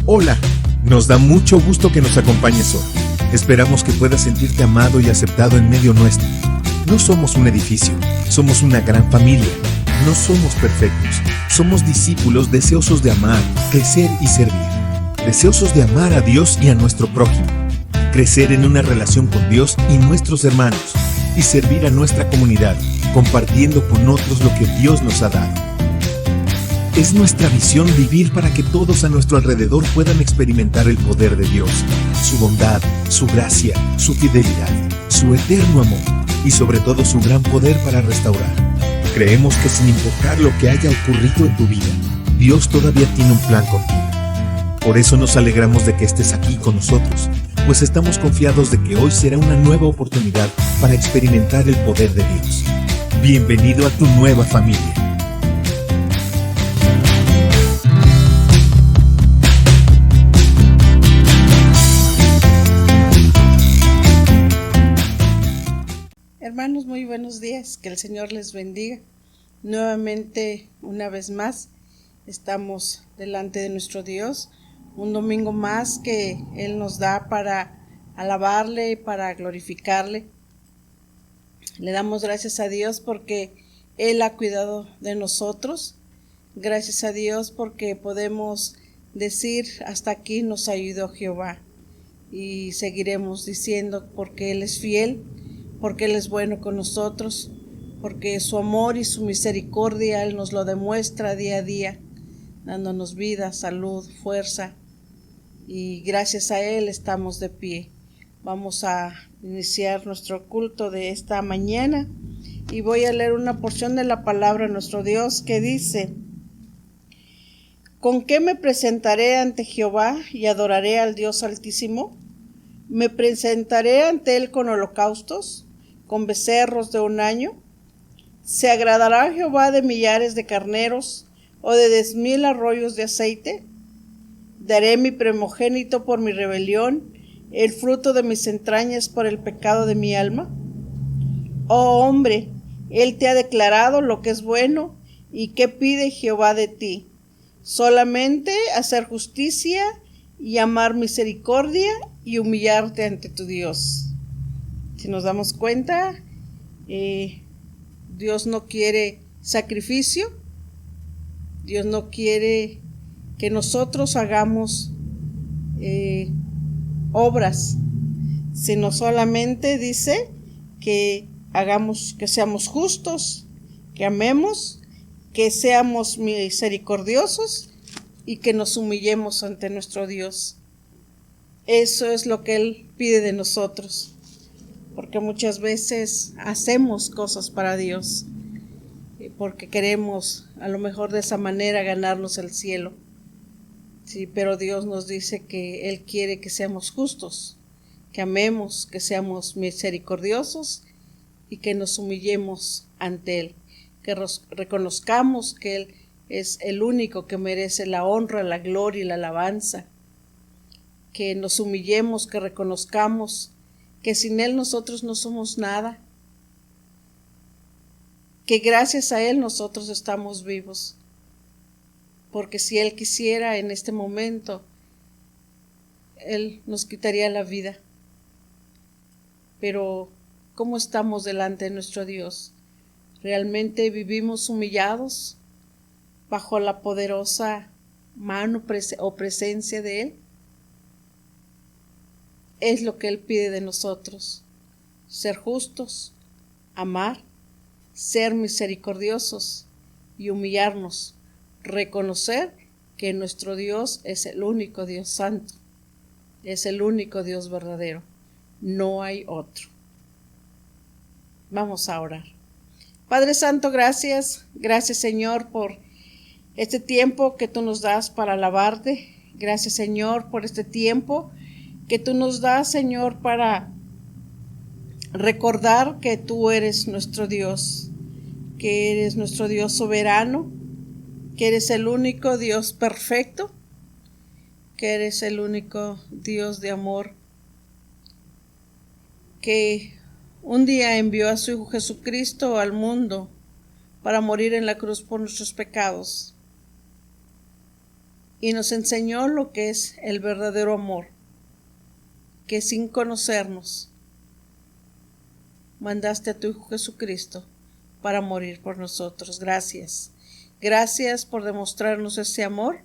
Hola, nos da mucho gusto que nos acompañes hoy. Esperamos que puedas sentirte amado y aceptado en medio nuestro. No somos un edificio, somos una gran familia. No somos perfectos, somos discípulos deseosos de amar, crecer y servir. Deseosos de amar a Dios y a nuestro prójimo. Crecer en una relación con Dios y nuestros hermanos. Y servir a nuestra comunidad, compartiendo con otros lo que Dios nos ha dado. Es nuestra visión vivir para que todos a nuestro alrededor puedan experimentar el poder de Dios, su bondad, su gracia, su fidelidad, su eterno amor y sobre todo su gran poder para restaurar. Creemos que sin importar lo que haya ocurrido en tu vida, Dios todavía tiene un plan contigo. Por eso nos alegramos de que estés aquí con nosotros, pues estamos confiados de que hoy será una nueva oportunidad para experimentar el poder de Dios. Bienvenido a tu nueva familia. Hermanos, muy buenos días, que el Señor les bendiga. Nuevamente, una vez más, estamos delante de nuestro Dios, un domingo más que Él nos da para alabarle, para glorificarle. Le damos gracias a Dios porque Él ha cuidado de nosotros. Gracias a Dios porque podemos decir, hasta aquí nos ayudó Jehová. Y seguiremos diciendo porque Él es fiel, porque Él es bueno con nosotros, porque su amor y su misericordia Él nos lo demuestra día a día, dándonos vida, salud, fuerza, y gracias a Él estamos de pie. Vamos a iniciar nuestro culto de esta mañana y voy a leer una porción de la palabra de nuestro Dios que dice: ¿Con qué me presentaré ante Jehová y adoraré al Dios Altísimo? ¿Me presentaré ante Él con holocaustos, con becerros de un año? ¿Se agradará Jehová de millares de carneros o de 10,000 arroyos de aceite? ¿Daré mi primogénito por mi rebelión, el fruto de mis entrañas por el pecado de mi alma? Oh hombre, Él te ha declarado lo que es bueno, ¿y qué pide Jehová de ti? Solamente hacer justicia y amar misericordia y humillarte ante tu Dios. Si nos damos cuenta, Dios no quiere sacrificio, Dios no quiere que nosotros hagamos obras, sino solamente dice que hagamos, que seamos justos, que amemos, que seamos misericordiosos y que nos humillemos ante nuestro Dios. Eso es lo que Él pide de nosotros, porque muchas veces hacemos cosas para Dios, porque queremos a lo mejor de esa manera ganarnos el cielo. Sí, pero Dios nos dice que Él quiere que seamos justos, que amemos, que seamos misericordiosos y que nos humillemos ante Él, que reconozcamos que Él es el único que merece la honra, la gloria y la alabanza, que nos humillemos, que reconozcamos que sin Él nosotros no somos nada, que gracias a Él nosotros estamos vivos, porque si Él quisiera en este momento, Él nos quitaría la vida. Pero ¿cómo estamos delante de nuestro Dios? ¿Realmente vivimos humillados bajo la poderosa mano o presencia de Él? Es lo que Él pide de nosotros: ser justos, amar, ser misericordiosos y humillarnos, reconocer que nuestro Dios es el único Dios santo, es el único Dios verdadero, no hay otro. Vamos a orar. Padre Santo, gracias Señor por este tiempo que tú nos das para alabarte. Gracias Señor por este tiempo que tú nos das, Señor, para recordar que tú eres nuestro Dios, que eres nuestro Dios soberano, que eres el único Dios perfecto, que eres el único Dios de amor, que un día envió a su Hijo Jesucristo al mundo para morir en la cruz por nuestros pecados. y nos enseñó lo que es el verdadero amor, que sin conocernos mandaste a tu Hijo Jesucristo para morir por nosotros. Gracias. Gracias por demostrarnos ese amor,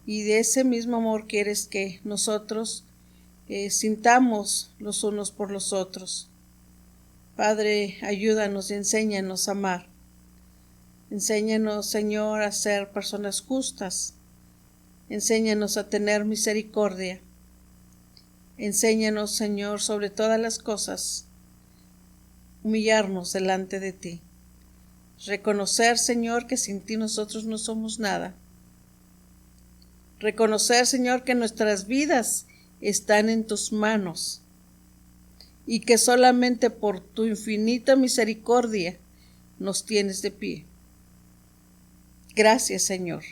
y de ese mismo amor quieres que nosotros sintamos los unos por los otros. Padre, ayúdanos y enséñanos a amar. Enséñanos, Señor, a ser personas justas. Enséñanos a tener misericordia. Enséñanos, Señor, sobre todas las cosas, humillarnos delante de ti. Reconocer, Señor, que sin ti nosotros no somos nada. Reconocer, Señor, que nuestras vidas están en tus manos y que solamente por tu infinita misericordia nos tienes de pie. Gracias, Señor.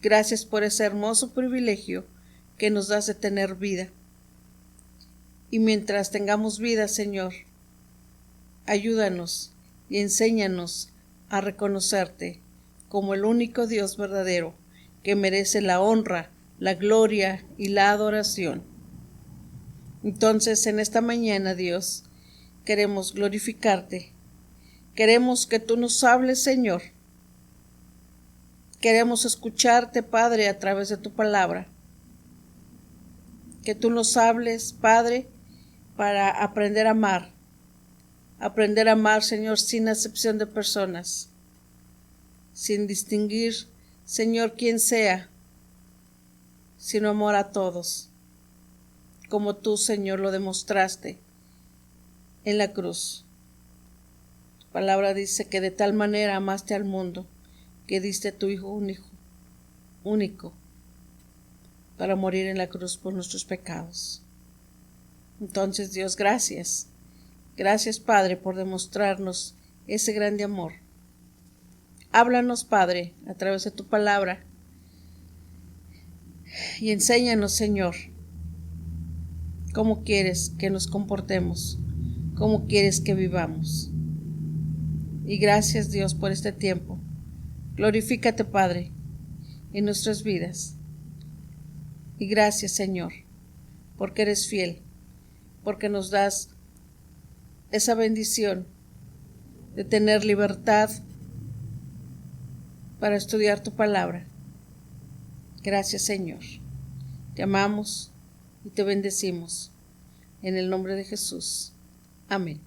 Gracias por ese hermoso privilegio que nos das de tener vida. Y mientras tengamos vida, Señor, ayúdanos y enséñanos a reconocerte como el único Dios verdadero que merece la honra, la gloria y la adoración. Entonces, en esta mañana, Dios, queremos glorificarte. Queremos que tú nos hables, Señor. Queremos escucharte, Padre, a través de tu palabra. Que tú nos hables, Padre, para aprender a amar. Aprender a amar, Señor, sin acepción de personas. Sin distinguir, Señor, quién sea, sino amor a todos. Como tú, Señor, lo demostraste en la cruz. Tu palabra dice que de tal manera amaste al mundo, que diste a tu Hijo único, para morir en la cruz por nuestros pecados. Entonces, Dios, gracias. Gracias, Padre, por demostrarnos ese grande amor. Háblanos, Padre, a través de tu palabra, y enséñanos, Señor, cómo quieres que nos comportemos, cómo quieres que vivamos. Y gracias, Dios, por este tiempo. Glorifícate, Padre, en nuestras vidas. Y gracias, Señor, porque eres fiel, porque nos das esa bendición de tener libertad para estudiar tu palabra. Gracias, Señor. Te amamos y te bendecimos. En el nombre de Jesús. Amén.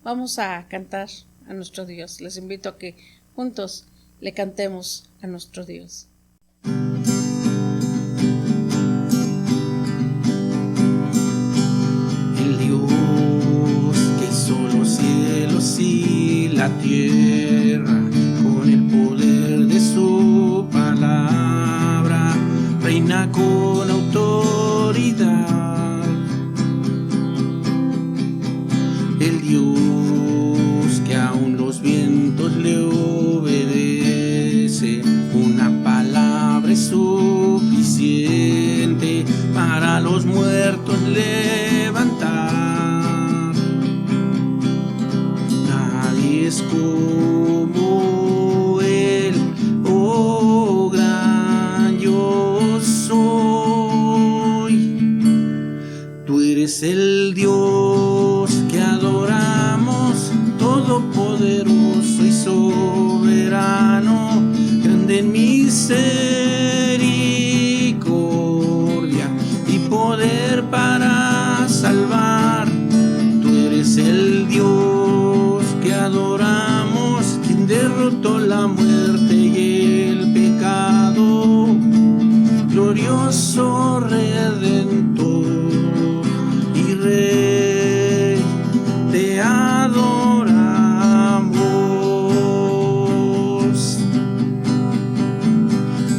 Vamos a cantar a nuestro Dios. Les invito a que juntos le cantemos a nuestro Dios. El Dios que hizo los cielos y la tierra, con el poder de su palabra, reina con autoridad. El Dios que aún los vientos le obedece, una palabra es suficiente para los muertos levantar. Nadie es como Él, oh gran yo soy. Tú eres el Dios que adoramos, todopoderoso y soberano, grande en misericordia y poder para salvar. Tú eres el Dios que adoramos, quien derrotó la muerte y el pecado, glorioso Redentor y Rey, te adoramos.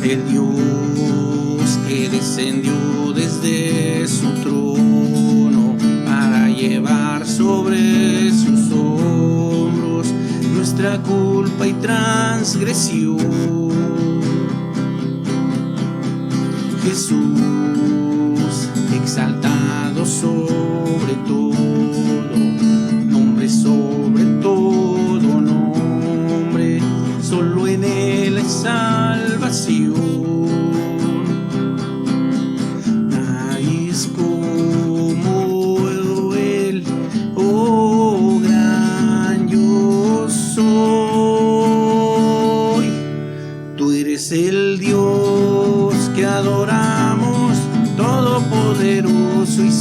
El Dios que descendió desde su trono para llevar sobre sus hombros nuestra culpa y transgresión. Jesús, exaltado sobre todo, nombre sobre todo nombre, solo en Él hay salvación.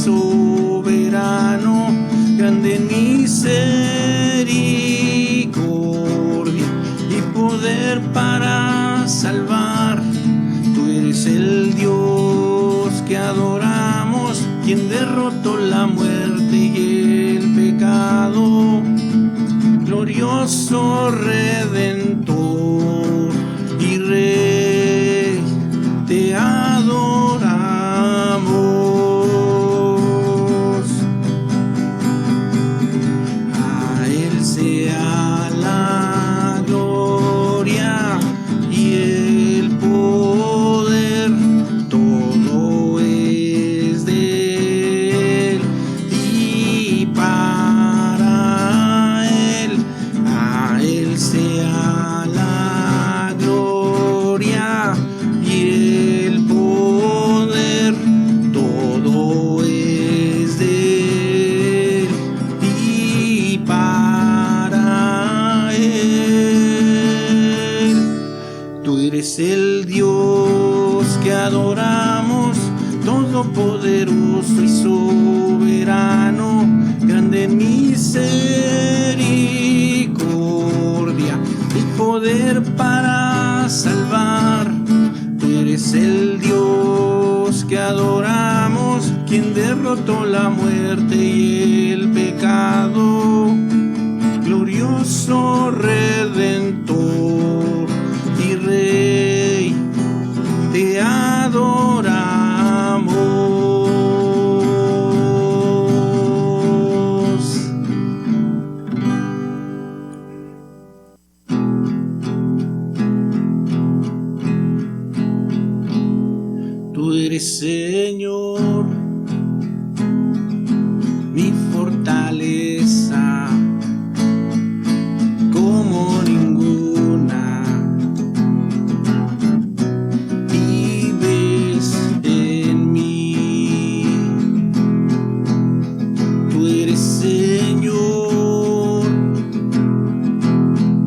soberano, grande en misericordia y poder para salvar. Tú eres el Dios que adoramos, quien derrotó la muerte y el pecado, glorioso Redentor y Rey, te adoramos. A Él sea la gloria y el poder, todo es de Él y para Él. A Él sea la gloria y el poder, todo es de Él y para Él. Tú eres el Dios que adoramos, todopoderoso y soberano, grande en misericordia y poder para salvar. Tú eres el Dios que adoramos, quien derrotó la muerte y el pecado, glorioso Redentor y Rey, te adoramos. Tú eres, Señor, mi fortaleza, como ninguna. Vives en mí. Tú eres, Señor,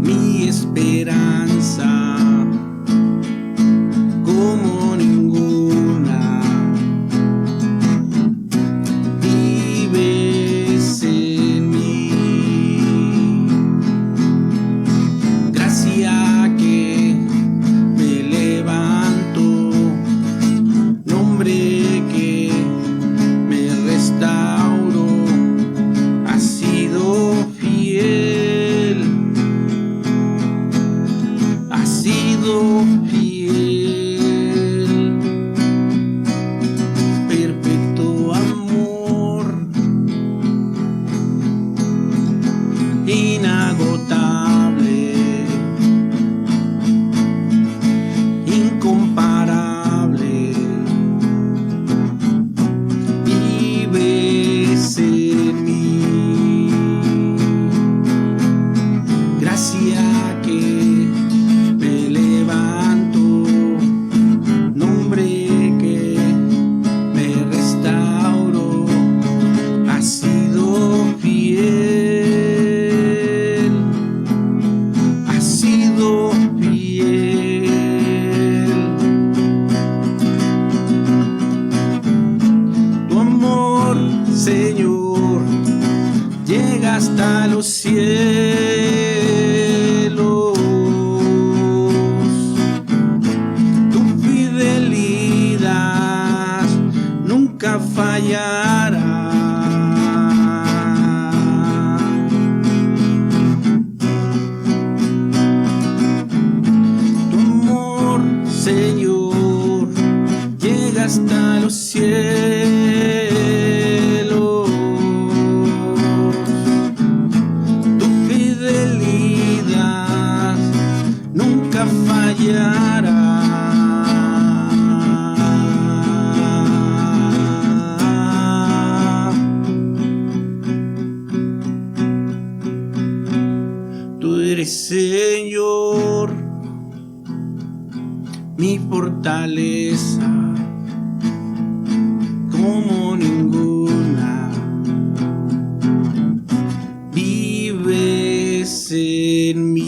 mi esperanza, como ninguna. Vives en mí. Gracia que me levanto, nombre que me restauro, has sido fiel, has sido fiel. Perfecto amor, inagotable, incomparable. Vives en mí. Gracia que me levanto, nombre que me restauro, has sido fiel, has sido fiel. Tu amor, Señor, llega hasta los cielos. Tu fidelidad nunca fallará. Tu amor, Señor, llega hasta los cielos. Tu fidelidad nunca fallará. Tú eres, Señor, mi fortaleza, como ninguna. Vives en mí.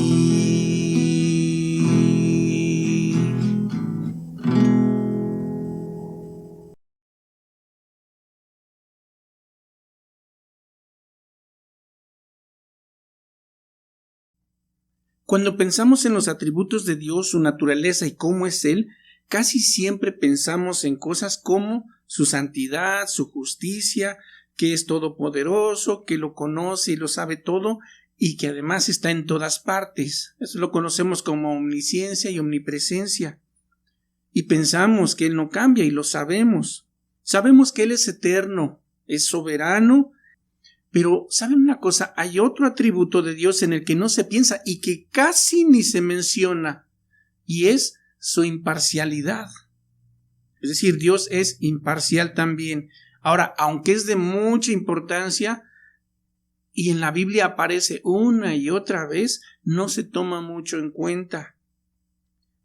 Cuando pensamos en los atributos de Dios, su naturaleza y cómo es Él, casi siempre pensamos en cosas como su santidad, su justicia, que es todopoderoso, que lo conoce y lo sabe todo, y que además está en todas partes. Eso lo conocemos como omnisciencia y omnipresencia. Y pensamos que Él no cambia, y lo sabemos. Sabemos que Él es eterno, es soberano, pero ¿saben una cosa? Hay otro atributo de Dios en el que no se piensa y que casi ni se menciona, y es su imparcialidad. Es decir, Dios es imparcial también. Ahora, aunque es de mucha importancia y en la Biblia aparece una y otra vez, no se toma mucho en cuenta.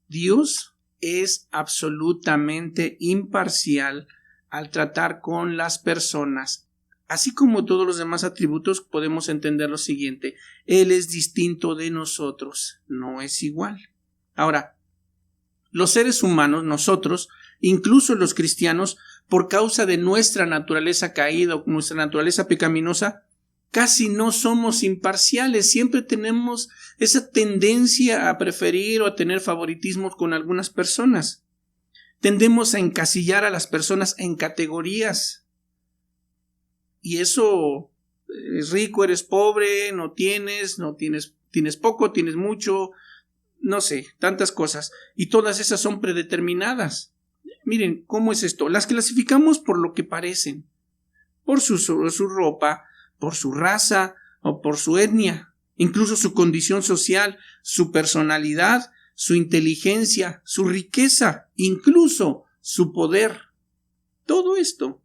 Dios es absolutamente imparcial al tratar con las personas. Así como todos los demás atributos, podemos entender lo siguiente: Él es distinto de nosotros, no es igual. Ahora, los seres humanos, nosotros, incluso los cristianos, por causa de nuestra naturaleza caída, nuestra naturaleza pecaminosa, casi no somos imparciales. Siempre tenemos esa tendencia a preferir o a tener favoritismos con algunas personas. Tendemos a encasillar a las personas en categorías. Y eso, eres rico, eres pobre, tienes poco, tienes mucho, no sé, tantas cosas. Y todas esas son predeterminadas. Miren, ¿cómo es esto? Las clasificamos por lo que parecen, por su ropa, por su raza o por su etnia, incluso su condición social, su personalidad, su inteligencia, su riqueza, incluso su poder. Todo esto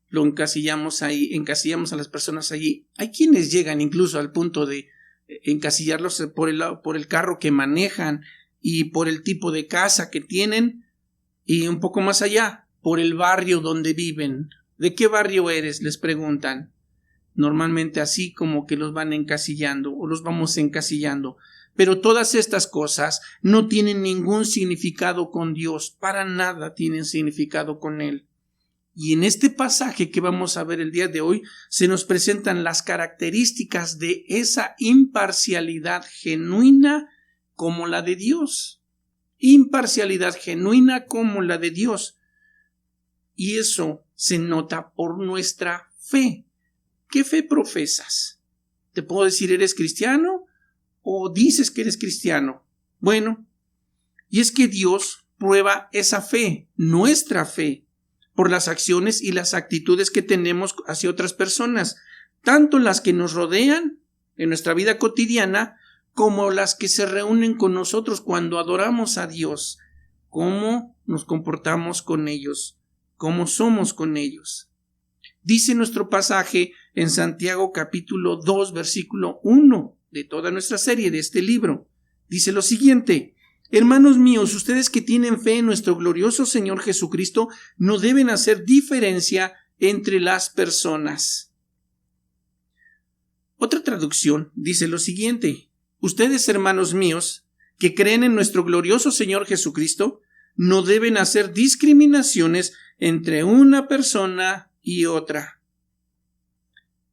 lo encasillamos ahí, encasillamos a las personas allí. Hay quienes llegan incluso al punto de encasillarlos por el carro que manejan y por el tipo de casa que tienen, y un poco más allá, por el barrio donde viven. ¿De qué barrio eres?, les preguntan. Normalmente así como que los van encasillando o los vamos encasillando. Pero todas estas cosas no tienen ningún significado con Dios, para nada tienen significado con Él. Y en este pasaje que vamos a ver el día de hoy, se nos presentan las características de esa imparcialidad genuina como la de Dios. Imparcialidad genuina como la de Dios. Y eso se nota por nuestra fe. ¿Qué fe profesas? ¿Te puedo decir eres cristiano o dices que eres cristiano? Bueno, y es que Dios prueba esa fe, nuestra fe, por las acciones y las actitudes que tenemos hacia otras personas, tanto las que nos rodean en nuestra vida cotidiana, como las que se reúnen con nosotros cuando adoramos a Dios. ¿Cómo nos comportamos con ellos? ¿Cómo somos con ellos? Dice nuestro pasaje en Santiago capítulo 2, versículo 1 de toda nuestra serie de este libro. Dice lo siguiente: hermanos míos, ustedes que tienen fe en nuestro glorioso Señor Jesucristo, no deben hacer diferencia entre las personas. Otra traducción dice lo siguiente: ustedes, hermanos míos, que creen en nuestro glorioso Señor Jesucristo, no deben hacer discriminaciones entre una persona y otra.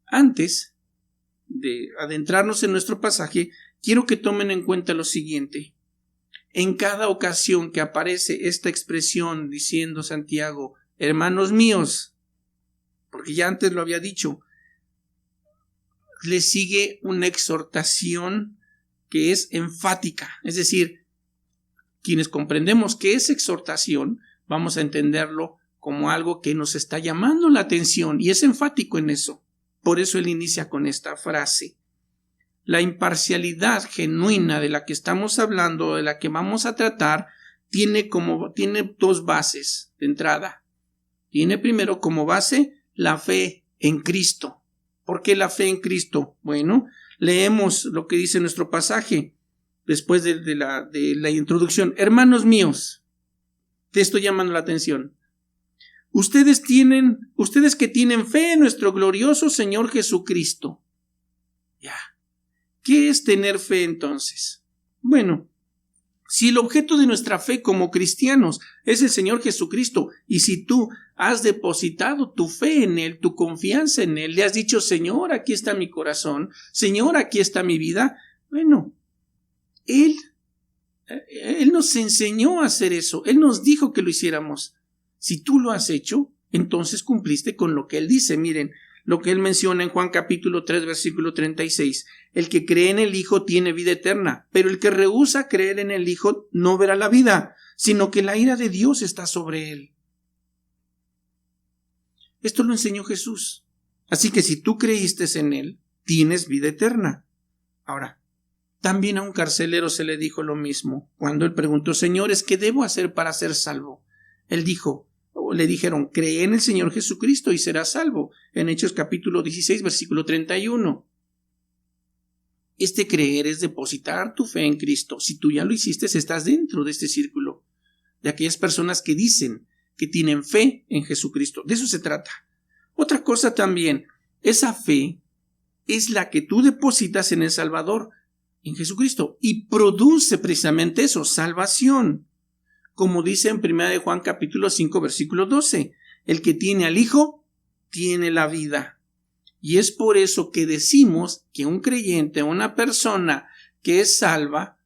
Antes de adentrarnos en nuestro pasaje, quiero que tomen en cuenta lo siguiente. En cada ocasión que aparece esta expresión diciendo Santiago, hermanos míos, porque ya antes lo había dicho, le sigue una exhortación que es enfática. Es decir, quienes comprendemos que es exhortación, vamos a entenderlo como algo que nos está llamando la atención, y es enfático en eso. Por eso él inicia con esta frase. La imparcialidad genuina de la que estamos hablando, de la que vamos a tratar, tiene dos bases de entrada. Tiene primero como base la fe en Cristo. ¿Por qué la fe en Cristo? Bueno, leemos lo que dice nuestro pasaje después de la introducción. Hermanos míos, te estoy llamando la atención. Ustedes que tienen fe en nuestro glorioso Señor Jesucristo. Ya. ¿Qué es tener fe entonces? Bueno, si el objeto de nuestra fe como cristianos es el Señor Jesucristo, y si tú has depositado tu fe en Él, tu confianza en Él, le has dicho, Señor, aquí está mi corazón, Señor, aquí está mi vida, Bueno, Él nos enseñó a hacer eso. Él nos dijo que lo hiciéramos. Si tú lo has hecho, entonces cumpliste con lo que Él dice. Miren, lo que Él menciona en Juan capítulo 3, versículo 36. El que cree en el Hijo tiene vida eterna, pero el que rehúsa creer en el Hijo no verá la vida, sino que la ira de Dios está sobre él. Esto lo enseñó Jesús. Así que si tú creíste en Él, tienes vida eterna. Ahora, también a un carcelero se le dijo lo mismo. Cuando él preguntó, Señores, ¿qué debo hacer para ser salvo? Él dijo, o le dijeron, cree en el Señor Jesucristo y serás salvo. En Hechos capítulo 16, versículo 31. Este creer es depositar tu fe en Cristo. Si tú ya lo hiciste, estás dentro de este círculo de aquellas personas que dicen que tienen fe en Jesucristo. De eso se trata. Otra cosa también, esa fe es la que tú depositas en el Salvador, en Jesucristo, y produce precisamente eso, salvación. Como dice en 1 de Juan capítulo 5, versículo 12, el que tiene al Hijo, tiene la vida. Y es por eso que decimos que un creyente, una persona que es salva,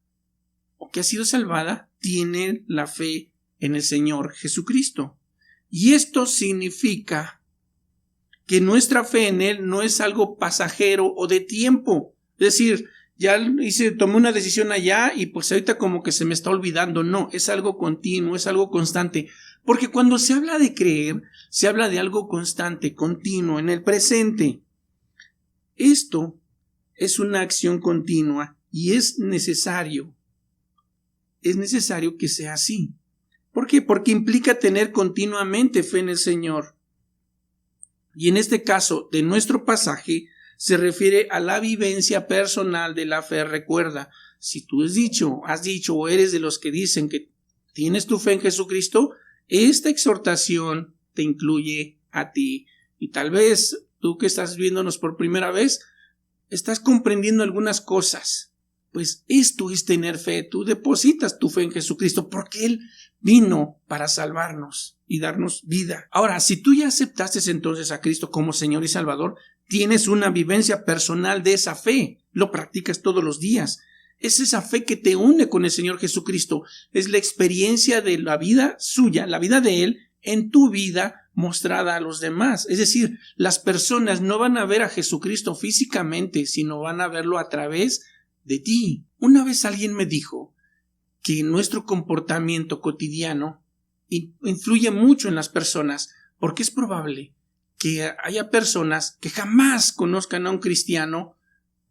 o que ha sido salvada, tiene la fe en el Señor Jesucristo. Y esto significa que nuestra fe en Él no es algo pasajero o de tiempo. Es decir, ya tomé una decisión allá y pues ahorita como que se me está olvidando. No, es algo continuo, es algo constante. Porque cuando se habla de creer, se habla de algo constante, continuo, en el presente. Esto es una acción continua y es necesario que sea así. ¿Por qué? Porque implica tener continuamente fe en el Señor. Y en este caso de nuestro pasaje se refiere a la vivencia personal de la fe. Recuerda, si tú has dicho o eres de los que dicen que tienes tu fe en Jesucristo, esta exhortación te incluye a ti. Y tal vez tú que estás viéndonos por primera vez, estás comprendiendo algunas cosas. Pues esto es tener fe. Tú depositas tu fe en Jesucristo porque Él vino para salvarnos y darnos vida. Ahora, si tú ya aceptaste entonces a Cristo como Señor y Salvador, tienes una vivencia personal de esa fe. Lo practicas todos los días. Es esa fe que te une con el Señor Jesucristo. Es la experiencia de la vida suya, la vida de Él, en tu vida mostrada a los demás. Es decir, las personas no van a ver a Jesucristo físicamente, sino van a verlo a través de ti. Una vez alguien me dijo que nuestro comportamiento cotidiano influye mucho en las personas, porque es probable que haya personas que jamás conozcan a un cristiano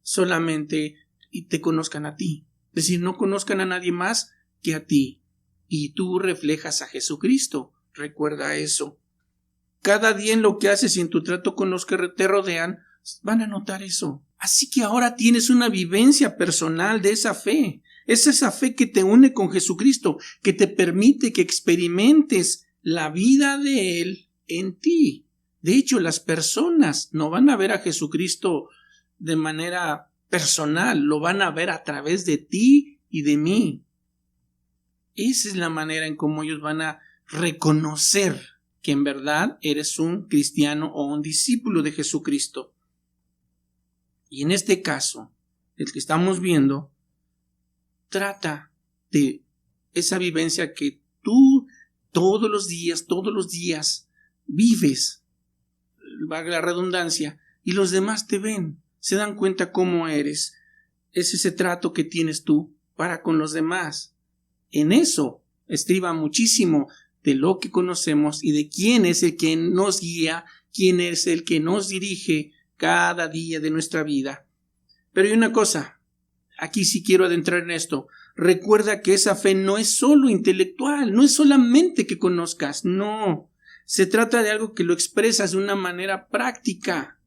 solamente y te conozcan a ti. Es decir, no conozcan a nadie más que a ti. Y tú reflejas a Jesucristo. Recuerda eso. Cada día en lo que haces y en tu trato con los que te rodean, van a notar eso. Así que ahora tienes una vivencia personal de esa fe. Es esa fe que te une con Jesucristo, que te permite que experimentes la vida de Él en ti. De hecho, las personas no van a ver a Jesucristo de manera personal, lo van a ver a través de ti y de mí. Esa es la manera en cómo ellos van a reconocer que en verdad eres un cristiano o un discípulo de Jesucristo. Y en este caso, el que estamos viendo, trata de esa vivencia que tú todos los días vives, valga la redundancia, y los demás te ven, se dan cuenta cómo eres. Es ese trato que tienes tú para con los demás. En eso estriba muchísimo de lo que conocemos y de quién es el que nos guía, quién es el que nos dirige cada día de nuestra vida. Pero hay una cosa, aquí sí quiero adentrar en esto. Recuerda que esa fe no es solo intelectual, no es solamente que conozcas, no. Se trata de algo que lo expresas de una manera práctica.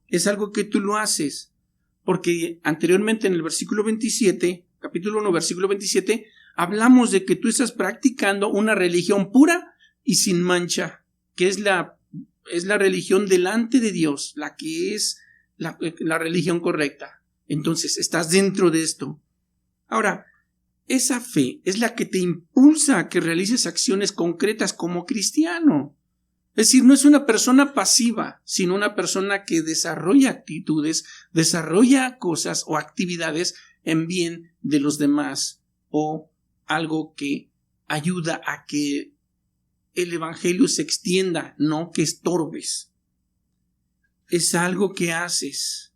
Es algo que tú lo haces. Porque anteriormente en el versículo 27, capítulo 1, versículo 27, hablamos de que tú estás practicando una religión pura y sin mancha, que es la religión delante de Dios, la que es la religión correcta. Entonces, estás dentro de esto. Ahora, esa fe es la que te impulsa a que realices acciones concretas como cristiano. Es decir, no es una persona pasiva, sino una persona que desarrolla actitudes, desarrolla cosas o actividades en bien de los demás o algo que ayuda a que el evangelio se extienda, no que estorbes. Es algo que haces.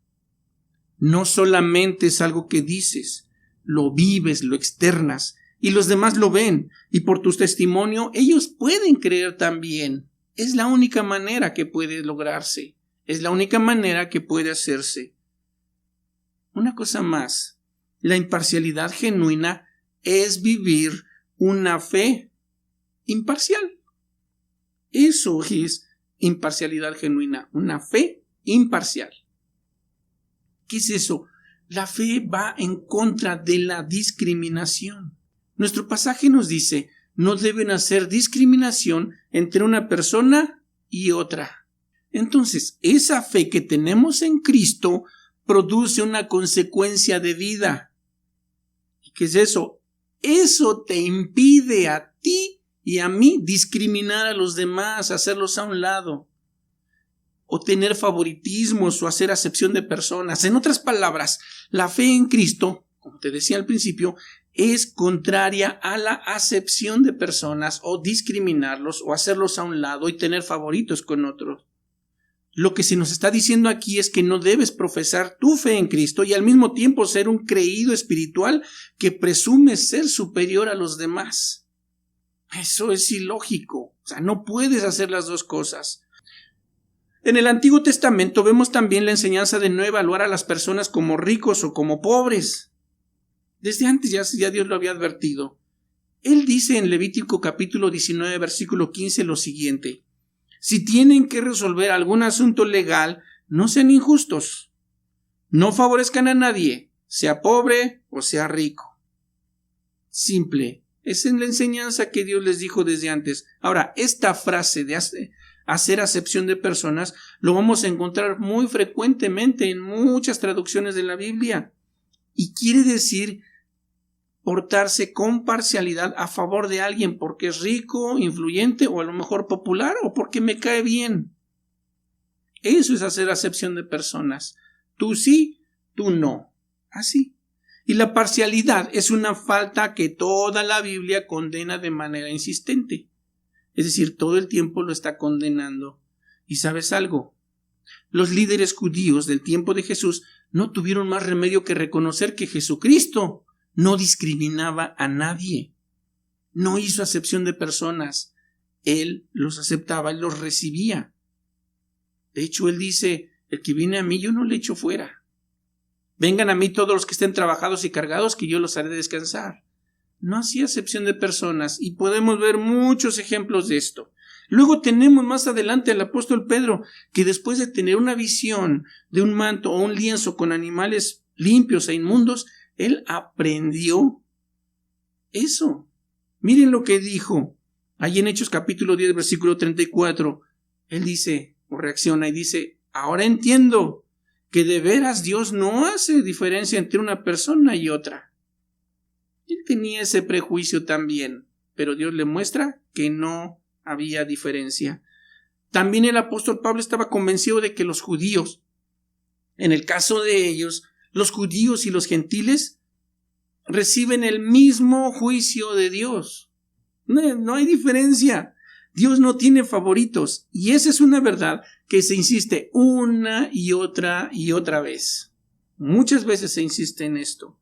No solamente es algo que dices, lo vives, lo externas y los demás lo ven y por tu testimonio ellos pueden creer también. Es la única manera que puede lograrse, es la única manera que puede hacerse. Una cosa más, la imparcialidad genuina es vivir una fe imparcial. Eso es imparcialidad genuina, una fe imparcial. ¿Qué es eso? La fe va en contra de la discriminación. Nuestro pasaje nos dice, no deben hacer discriminación entre una persona y otra. Entonces, esa fe que tenemos en Cristo produce una consecuencia de vida. ¿Y qué es eso? Eso te impide a ti y a mí discriminar a los demás, hacerlos a un lado, o tener favoritismos o hacer acepción de personas. En otras palabras, la fe en Cristo, como te decía al principio, es contraria a la acepción de personas o discriminarlos o hacerlos a un lado y tener favoritos con otros. Lo que se nos está diciendo aquí es que no debes profesar tu fe en Cristo y al mismo tiempo ser un creído espiritual que presume ser superior a los demás. Eso es ilógico. O sea, no puedes hacer las dos cosas. En el Antiguo Testamento vemos también la enseñanza de no evaluar a las personas como ricos o como pobres. Desde antes ya Dios lo había advertido. Él dice en Levítico capítulo 19, versículo 15 lo siguiente: si tienen que resolver algún asunto legal, no sean injustos. No favorezcan a nadie, sea pobre o sea rico. Simple. Esa es la enseñanza que Dios les dijo desde antes. Ahora, esta frase de hacer acepción de personas lo vamos a encontrar muy frecuentemente en muchas traducciones de la Biblia. Y quiere decir portarse con parcialidad a favor de alguien porque es rico, influyente o a lo mejor popular o porque me cae bien. Eso es hacer acepción de personas. Tú sí, tú no. Así. Y la parcialidad es una falta que toda la Biblia condena de manera insistente. Es decir, todo el tiempo lo está condenando. ¿Y sabes algo? Los líderes judíos del tiempo de Jesús no tuvieron más remedio que reconocer que Jesucristo no discriminaba a nadie. No hizo acepción de personas. Él los aceptaba, él los recibía. De hecho, él dice, el que viene a mí yo no le echo fuera. Vengan a mí todos los que estén trabajados y cargados, que yo los haré descansar. No hacía acepción de personas y podemos ver muchos ejemplos de esto. Luego tenemos más adelante al apóstol Pedro, que después de tener una visión de un manto o un lienzo con animales limpios e inmundos, él aprendió eso. Miren lo que dijo ahí en Hechos capítulo 10, versículo 34. Él dice, o reacciona y dice, ahora entiendo que de veras Dios no hace diferencia entre una persona y otra. Él tenía ese prejuicio también, pero Dios le muestra que no había diferencia. También el apóstol Pablo estaba convencido de que los judíos, en el caso de ellos, los judíos y los gentiles reciben el mismo juicio de Dios. No hay diferencia. Dios no tiene favoritos, y esa es una verdad que se insiste una y otra vez. Muchas veces se insiste en esto.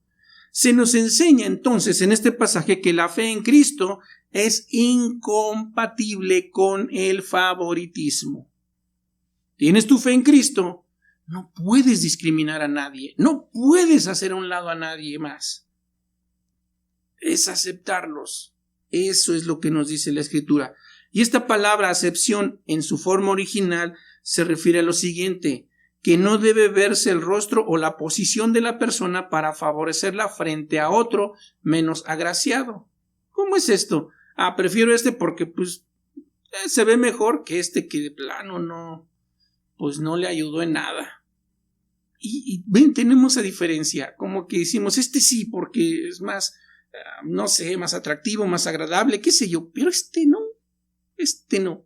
Se nos enseña entonces en este pasaje que la fe en Cristo es incompatible con el favoritismo. ¿Tienes tu fe en Cristo? No puedes discriminar a nadie, no puedes hacer a un lado a nadie más. Es aceptarlos. Eso es lo que nos dice la Escritura. Y esta palabra acepción en su forma original se refiere a lo siguiente, que no debe verse el rostro o la posición de la persona para favorecerla frente a otro menos agraciado. ¿Cómo es esto? Prefiero porque se ve mejor que que de plano no le ayudó en nada. Y ven, tenemos esa diferencia, como que decimos, sí porque es más, más atractivo, más agradable, qué sé yo, pero no.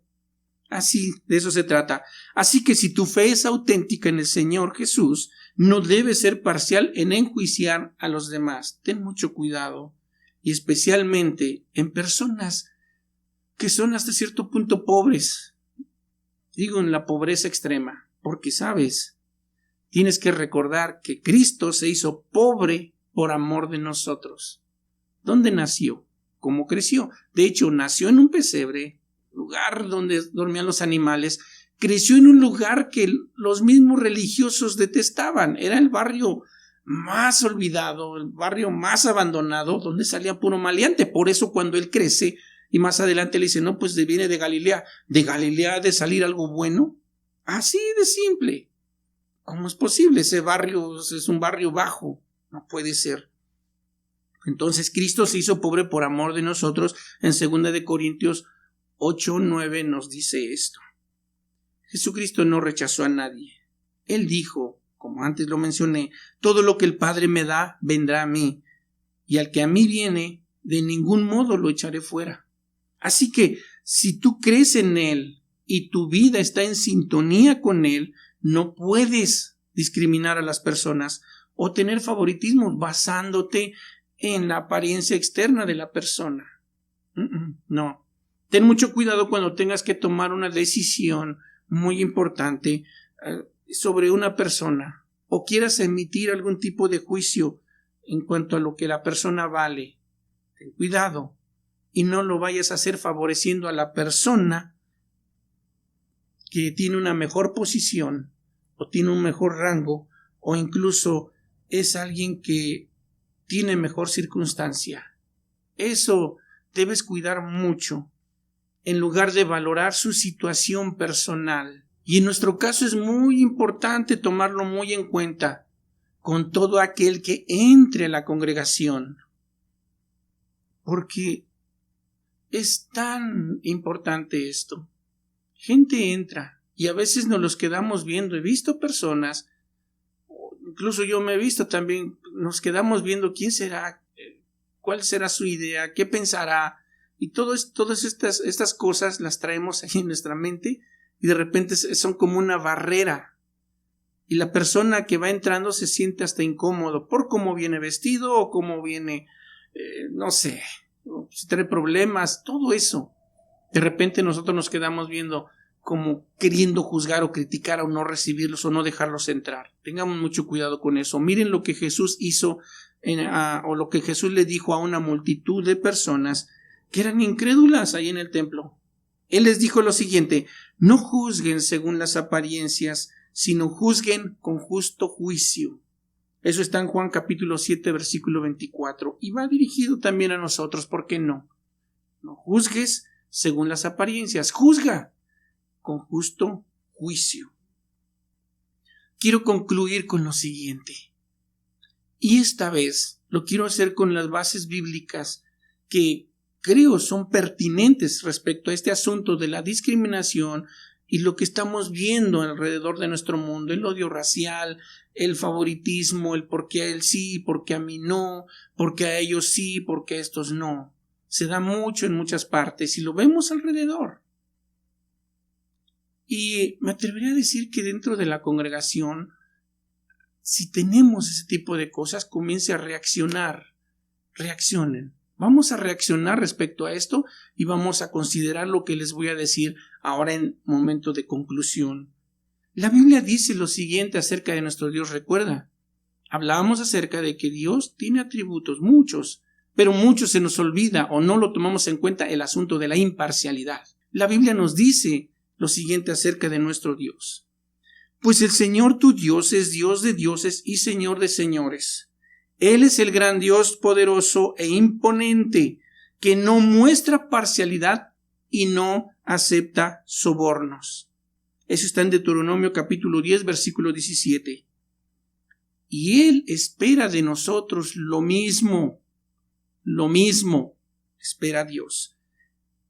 Así, de eso se trata. Así que si tu fe es auténtica en el Señor Jesús, no debes ser parcial en enjuiciar a los demás. Ten mucho cuidado, y especialmente en personas que son hasta cierto punto pobres. Digo en la pobreza extrema, porque sabes, tienes que recordar que Cristo se hizo pobre por amor de nosotros. ¿Dónde nació? ¿Cómo creció? De hecho, nació en un pesebre, lugar donde dormían los animales. Creció en un lugar que los mismos religiosos detestaban. Era el barrio más olvidado, el barrio más abandonado, donde salía puro maleante. Por eso cuando él crece y más adelante le dice, no, pues viene de Galilea. ¿De Galilea ha de salir algo bueno? Así de simple. ¿Cómo es posible? Ese barrio es un barrio bajo. No puede ser. Entonces Cristo se hizo pobre por amor de nosotros. En 2 de Corintios 8:9 nos dice esto. Jesucristo no rechazó a nadie. Él dijo, como antes lo mencioné, todo lo que el Padre me da vendrá a mí, y al que a mí viene, de ningún modo lo echaré fuera. Así que si tú crees en Él y tu vida está en sintonía con Él, no puedes discriminar a las personas o tener favoritismos basándote en la apariencia externa de la persona. No. Ten mucho cuidado cuando tengas que tomar una decisión muy importante sobre una persona o quieras emitir algún tipo de juicio en cuanto a lo que la persona vale. Ten cuidado y no lo vayas a hacer favoreciendo a la persona que tiene una mejor posición o tiene un mejor rango o incluso es alguien que tiene mejor circunstancia. Eso debes cuidar mucho en lugar de valorar su situación personal. Y en nuestro caso es muy importante tomarlo muy en cuenta con todo aquel que entre a la congregación. Porque es tan importante esto. Gente entra y a veces nos los quedamos viendo. He visto personas, incluso yo me he visto también, nos quedamos viendo quién será, cuál será su idea, qué pensará. Y todas estas cosas las traemos ahí en nuestra mente y de repente son como una barrera. Y la persona que va entrando se siente hasta incómodo por cómo viene vestido o cómo viene, no sé, si trae problemas, todo eso. De repente nosotros nos quedamos viendo como queriendo juzgar o criticar o no recibirlos o no dejarlos entrar. Tengamos mucho cuidado con eso. Miren lo que Jesús hizo o lo que Jesús le dijo a una multitud de personas que eran incrédulas ahí en el templo. Él les dijo lo siguiente: no juzguen según las apariencias, sino juzguen con justo juicio. Eso está en Juan capítulo 7, versículo 24, y va dirigido también a nosotros, ¿por qué no? No juzgues según las apariencias, juzga con justo juicio. Quiero concluir con lo siguiente, y esta vez lo quiero hacer con las bases bíblicas que creo son pertinentes respecto a este asunto de la discriminación y lo que estamos viendo alrededor de nuestro mundo, el odio racial, el favoritismo, el por qué a él sí, por qué a mí no, por qué a ellos sí, por qué a estos no. Se da mucho en muchas partes y lo vemos alrededor. Y me atrevería a decir que dentro de la congregación, si tenemos ese tipo de cosas, comience a reaccionar. Reaccionen. Vamos a reaccionar respecto a esto y vamos a considerar lo que les voy a decir ahora en momento de conclusión. La Biblia dice lo siguiente acerca de nuestro Dios. Recuerda, hablábamos acerca de que Dios tiene atributos, muchos, pero muchos se nos olvida o no lo tomamos en cuenta el asunto de la imparcialidad. La Biblia nos dice lo siguiente acerca de nuestro Dios. Pues el Señor tu Dios es Dios de dioses y Señor de señores. Él es el gran Dios poderoso e imponente, que no muestra parcialidad y no acepta sobornos. Eso está en Deuteronomio capítulo 10, versículo 17. Y Él espera de nosotros lo mismo espera Dios.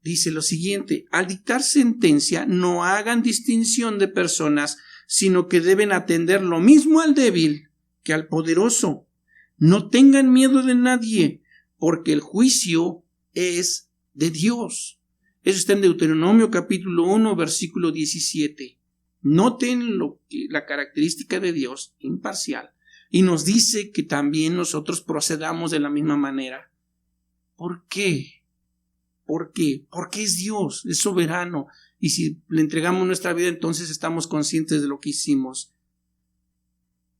Dice lo siguiente: al dictar sentencia no hagan distinción de personas, sino que deben atender lo mismo al débil que al poderoso. No tengan miedo de nadie, porque el juicio es de Dios. Eso está en Deuteronomio capítulo 1, versículo 17. Noten la característica de Dios, imparcial. Y nos dice que también nosotros procedamos de la misma manera. ¿Por qué? ¿Por qué? Porque es Dios, es soberano. Y si le entregamos nuestra vida, entonces estamos conscientes de lo que hicimos.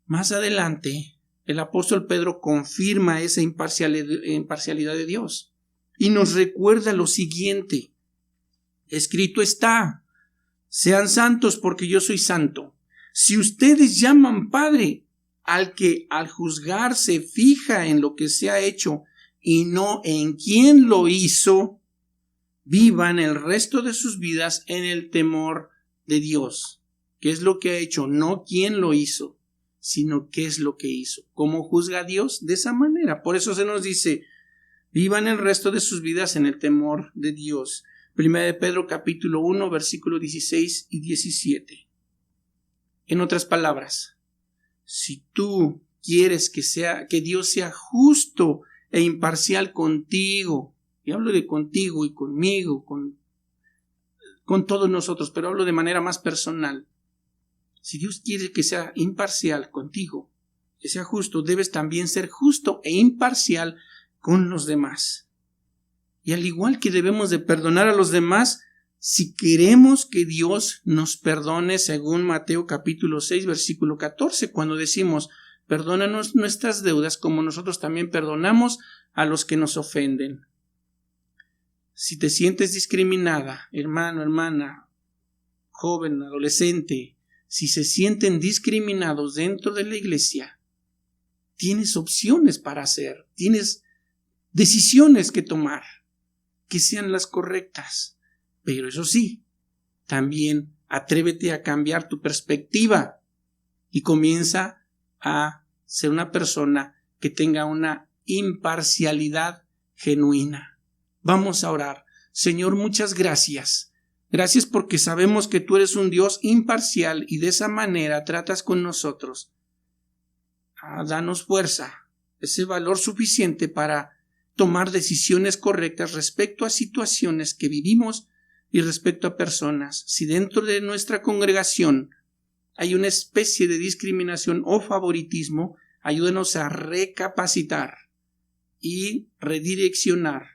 Más adelante, el apóstol Pedro confirma esa imparcialidad de Dios y nos recuerda lo siguiente. Escrito está: sean santos porque yo soy santo. Si ustedes llaman Padre al que al juzgar se fija en lo que se ha hecho y no en quién lo hizo, vivan el resto de sus vidas en el temor de Dios. ¿Qué es lo que ha hecho? No quién lo hizo, sino qué es lo que hizo. ¿Cómo juzga a Dios? De esa manera. Por eso se nos dice, vivan el resto de sus vidas en el temor de Dios. Primera de Pedro capítulo 1, versículos 16 y 17. En otras palabras, si tú quieres que Dios sea justo e imparcial contigo, y hablo de contigo y conmigo, con todos nosotros, pero hablo de manera más personal. Si Dios quiere que sea imparcial contigo, que sea justo, debes también ser justo e imparcial con los demás. Y al igual que debemos de perdonar a los demás, si queremos que Dios nos perdone, según Mateo capítulo 6, versículo 14, cuando decimos, perdónanos nuestras deudas como nosotros también perdonamos a los que nos ofenden. Si te sientes discriminada, hermano, hermana, joven, adolescente, si se sienten discriminados dentro de la iglesia, tienes opciones para hacer, tienes decisiones que tomar, que sean las correctas. Pero eso sí, también atrévete a cambiar tu perspectiva y comienza a ser una persona que tenga una imparcialidad genuina. Vamos a orar. Señor, muchas gracias. Gracias porque sabemos que tú eres un Dios imparcial y de esa manera tratas con nosotros. Danos fuerza, ese valor suficiente para tomar decisiones correctas respecto a situaciones que vivimos y respecto a personas. Si dentro de nuestra congregación hay una especie de discriminación o favoritismo, ayúdanos a recapacitar y redireccionar.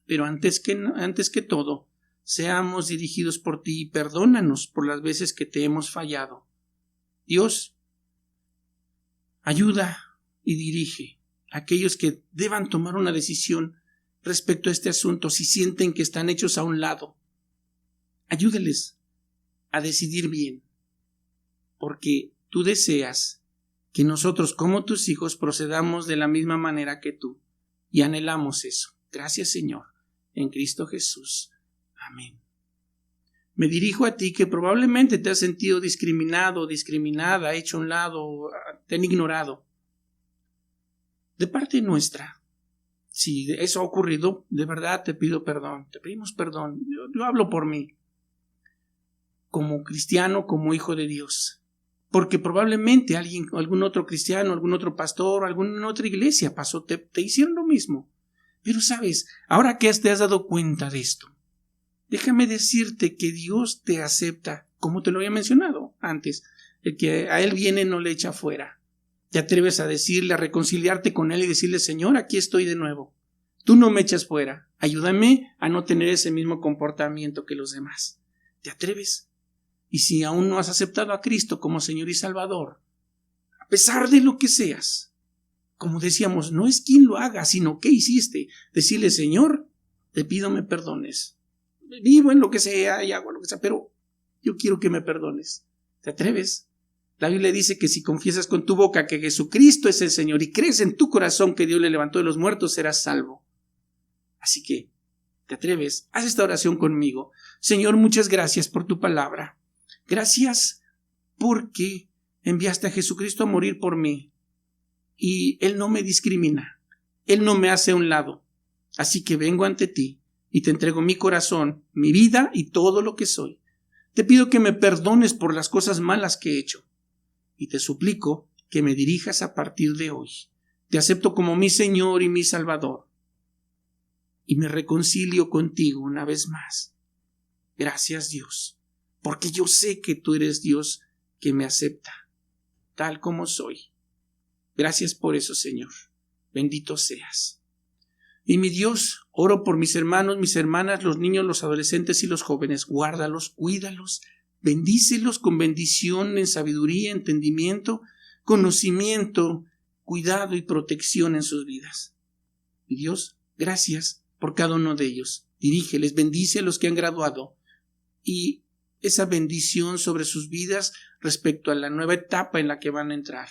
Pero antes que todo, seamos dirigidos por ti y perdónanos por las veces que te hemos fallado. Dios, ayuda y dirige a aquellos que deban tomar una decisión respecto a este asunto si sienten que están hechos a un lado. Ayúdeles a decidir bien, porque tú deseas que nosotros como tus hijos procedamos de la misma manera que tú y anhelamos eso. Gracias, Señor, en Cristo Jesús. Amén. Me dirijo a ti que probablemente te has sentido discriminado, discriminada, hecho a un lado, te han ignorado. De parte nuestra, si eso ha ocurrido, de verdad te pido perdón, te pedimos perdón. Yo hablo por mí, como cristiano, como hijo de Dios. Porque probablemente algún otro cristiano, algún otro pastor, alguna otra iglesia pasó, te hicieron lo mismo. Pero sabes, ahora que te has dado cuenta de esto, déjame decirte que Dios te acepta, como te lo había mencionado antes. El que a Él viene no le echa fuera. Te atreves a decirle, a reconciliarte con Él y decirle, Señor, aquí estoy de nuevo. Tú no me echas fuera. Ayúdame a no tener ese mismo comportamiento que los demás. ¿Te atreves? Y si aún no has aceptado a Cristo como Señor y Salvador, a pesar de lo que seas, como decíamos, no es quién lo haga, sino qué hiciste. Decirle, Señor, te pido me perdones. Vivo en lo que sea y hago lo que sea, pero yo quiero que me perdones. ¿Te atreves? La Biblia dice que si confiesas con tu boca que Jesucristo es el Señor y crees en tu corazón que Dios le levantó de los muertos, serás salvo. Así que, ¿te atreves? Haz esta oración conmigo. Señor, muchas gracias por tu palabra. Gracias porque enviaste a Jesucristo a morir por mí. Y Él no me discrimina, Él no me hace a un lado. Así que vengo ante ti y te entrego mi corazón, mi vida y todo lo que soy. Te pido que me perdones por las cosas malas que he hecho y te suplico que me dirijas a partir de hoy. Te acepto como mi Señor y mi Salvador. y me reconcilio contigo una vez más. Gracias, Dios, porque yo sé que tú eres Dios que me acepta, tal como soy. Gracias por eso, Señor. Bendito seas. Y mi Dios, oro por mis hermanos, mis hermanas, los niños, los adolescentes y los jóvenes. Guárdalos, cuídalos, bendícelos con bendición en sabiduría, entendimiento, conocimiento, cuidado y protección en sus vidas. Mi Dios, gracias por cada uno de ellos. Dirígeles, bendice a los que han graduado y esa bendición sobre sus vidas respecto a la nueva etapa en la que van a entrar.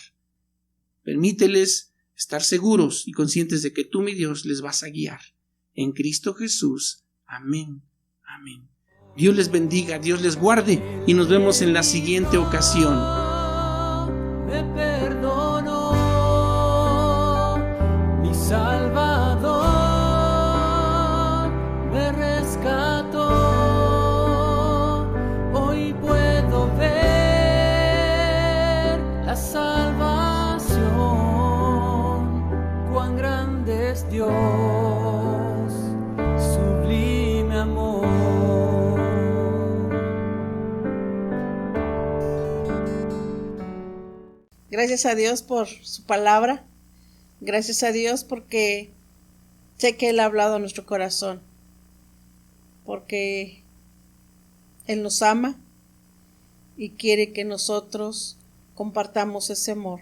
Permíteles estar seguros y conscientes de que tú, mi Dios, les vas a guiar. En Cristo Jesús. Amén. Amén. Dios les bendiga, Dios les guarde y nos vemos en la siguiente ocasión. Me perdonó mi Salvador, me rescató. Hoy puedo ver la salvación, cuán grande es Dios, sublime amor. Gracias a Dios por su palabra. Gracias a Dios porque sé que Él ha hablado a nuestro corazón. Porque Él nos ama y quiere que nosotros compartamos ese amor.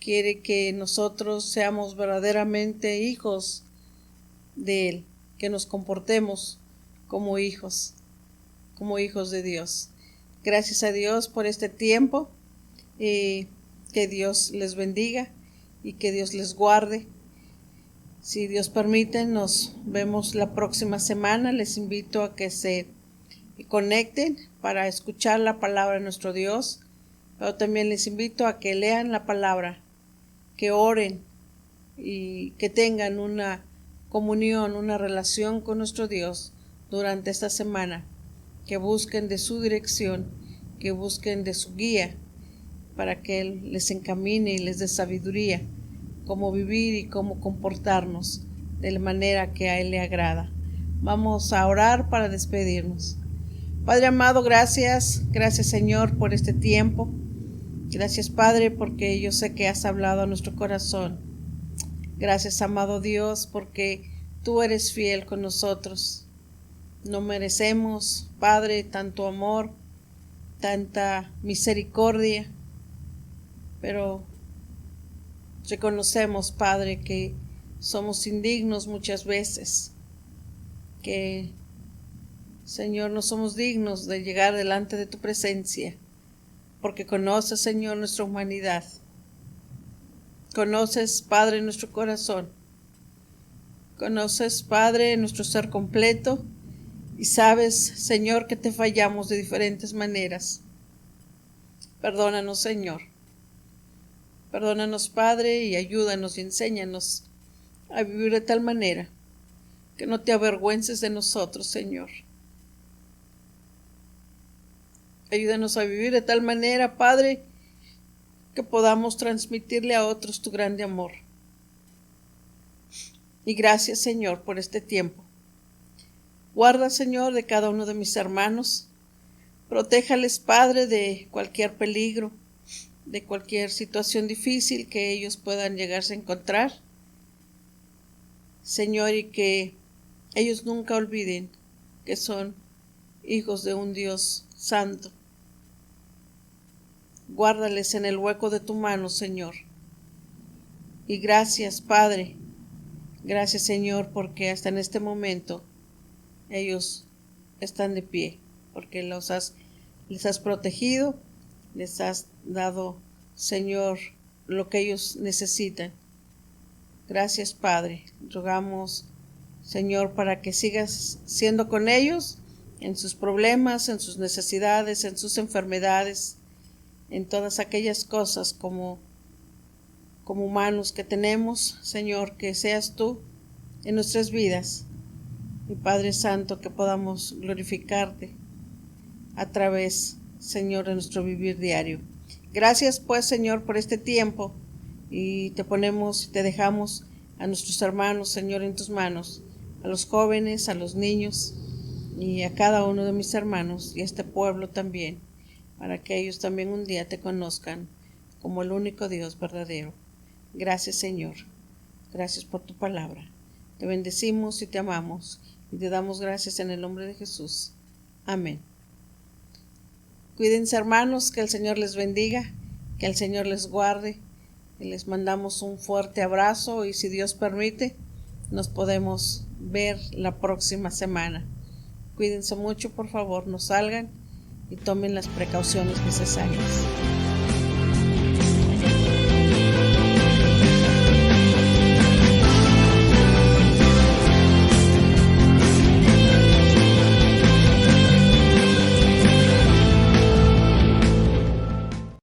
Quiere que nosotros seamos verdaderamente hijos de Él. Que nos comportemos como hijos de Dios. Gracias a Dios por este tiempo. Que Dios les bendiga y que Dios les guarde. Si Dios permite, nos vemos la próxima semana. Les invito a que se conecten para escuchar la palabra de nuestro Dios, pero también les invito a que lean la palabra, que oren y que tengan una comunión, una relación con nuestro Dios durante esta semana, que busquen de su dirección, que busquen de su guía, para que Él les encamine y les dé sabiduría, cómo vivir y cómo comportarnos de la manera que a Él le agrada. Vamos a orar para despedirnos. Padre amado, gracias Señor por este tiempo. Gracias Padre porque yo sé que has hablado a nuestro corazón. Gracias amado Dios porque tú eres fiel con nosotros. No merecemos, Padre, tanto amor, tanta misericordia, pero reconocemos, Padre, que somos indignos muchas veces, que, Señor, no somos dignos de llegar delante de tu presencia, porque conoces, Señor, nuestra humanidad. Conoces, Padre, nuestro corazón. Conoces, Padre, nuestro ser completo y sabes, Señor, que te fallamos de diferentes maneras. Perdónanos, Señor. Perdónanos, Padre, y ayúdanos y enséñanos a vivir de tal manera que no te avergüences de nosotros, Señor. Ayúdanos a vivir de tal manera, Padre, que podamos transmitirle a otros tu grande amor. Y gracias, Señor, por este tiempo. Guarda, Señor, de cada uno de mis hermanos. Protéjales, Padre, de cualquier peligro, de cualquier situación difícil que ellos puedan llegarse a encontrar. Señor, y que ellos nunca olviden que son hijos de un Dios santo. Guárdales en el hueco de tu mano, Señor. Y gracias, Padre. Gracias, Señor, porque hasta en este momento ellos están de pie, porque les has protegido, les has dado, Señor, lo que ellos necesitan. Gracias, Padre. Rogamos, Señor, para que sigas siendo con ellos en sus problemas, en sus necesidades, en sus enfermedades, en todas aquellas cosas como humanos que tenemos, Señor, que seas tú en nuestras vidas. Y Padre Santo, que podamos glorificarte a través, Señor, de nuestro vivir diario. Gracias, pues, Señor, por este tiempo, y te dejamos a nuestros hermanos, Señor, en tus manos, a los jóvenes, a los niños y a cada uno de mis hermanos y a este pueblo también, para que ellos también un día te conozcan como el único Dios verdadero. Gracias, Señor. Gracias por tu palabra. Te bendecimos y te amamos y te damos gracias en el nombre de Jesús. Amén. Cuídense, hermanos, que el Señor les bendiga, que el Señor les guarde. Y les mandamos un fuerte abrazo y si Dios permite, nos podemos ver la próxima semana. Cuídense mucho, por favor, no salgan y tomen las precauciones necesarias.